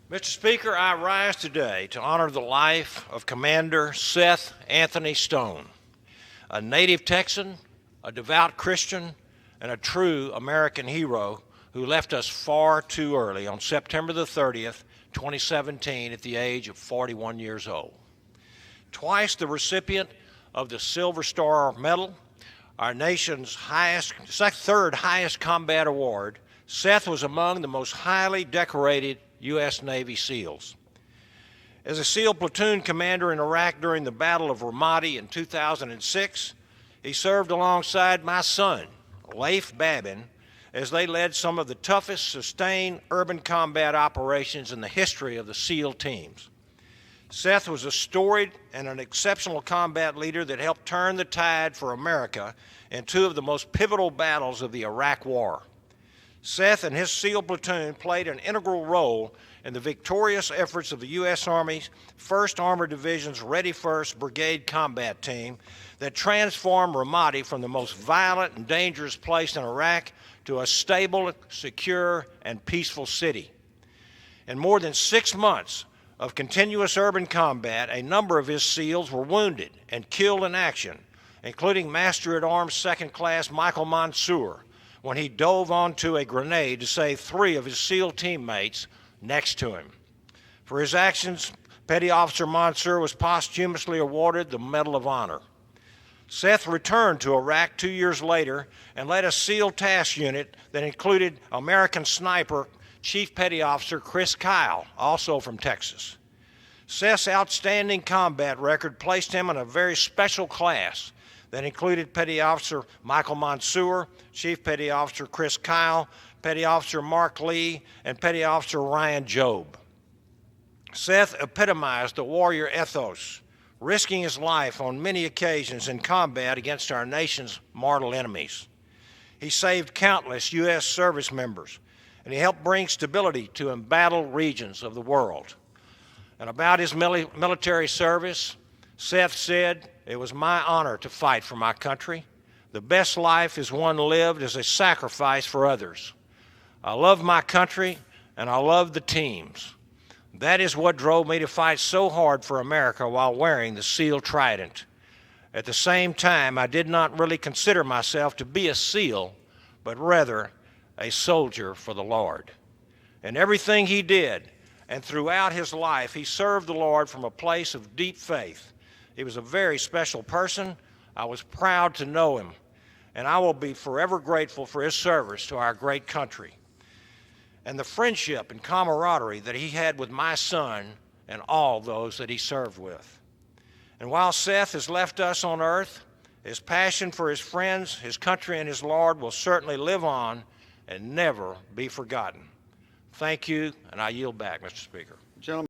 Mr. Speaker, I rise today to honor the life of Commander Seth Anthony Stone, a native Texan, a devout Christian, and a true American hero who left us far too early on September the 30th, 2017, at the age of 41 years old. Twice the recipient of the Silver Star Medal, our nation's third highest combat award, Seth was among the most highly decorated U.S. Navy SEALs. As a SEAL platoon commander in Iraq during the Battle of Ramadi in 2006, he served alongside my son, Leif Babin, as they led some of the toughest sustained urban combat operations in the history of the SEAL teams. Seth was a storied and an exceptional combat leader that helped turn the tide for America in two of the most pivotal battles of the Iraq War. Seth and his SEAL platoon played an integral role in the victorious efforts of the U.S. Army's 1st Armored Division's Ready First Brigade Combat Team that transformed Ramadi from the most violent and dangerous place in Iraq to a stable, secure, and peaceful city. In more than 6 months of continuous urban combat, a number of his SEALs were wounded and killed in action, including Master-at-Arms Second Class Michael Mansour, when he dove onto a grenade to save 3 of his SEAL teammates next to him. For his actions, Petty Officer Mansour was posthumously awarded the Medal of Honor. Seth returned to Iraq 2 years later and led a SEAL task unit that included American sniper Chief Petty Officer Chris Kyle, also from Texas. Seth's outstanding combat record placed him in a very special class that included Petty Officer Michael Mansour, Chief Petty Officer Chris Kyle, Petty Officer Mark Lee, and Petty Officer Ryan Jobe. Seth epitomized the warrior ethos, risking his life on many occasions in combat against our nation's mortal enemies. He saved countless U.S. service members, and he helped bring stability to embattled regions of the world. And about his military service, Seth said, "It was my honor to fight for my country. The best life is one lived as a sacrifice for others. I love my country, and I love the teams. That is what drove me to fight so hard for America while wearing the SEAL Trident. At the same time, I did not really consider myself to be a SEAL, but rather a soldier for the Lord." In everything he did, and throughout his life, he served the Lord from a place of deep faith. He was a very special person. I was proud to know him, and I will be forever grateful for his service to our great country and the friendship and camaraderie that he had with my son and all those that he served with. And while Seth has left us on earth, his passion for his friends, his country, and his Lord will certainly live on and never be forgotten. Thank you, and I yield back, Mr. Speaker. Gentlemen.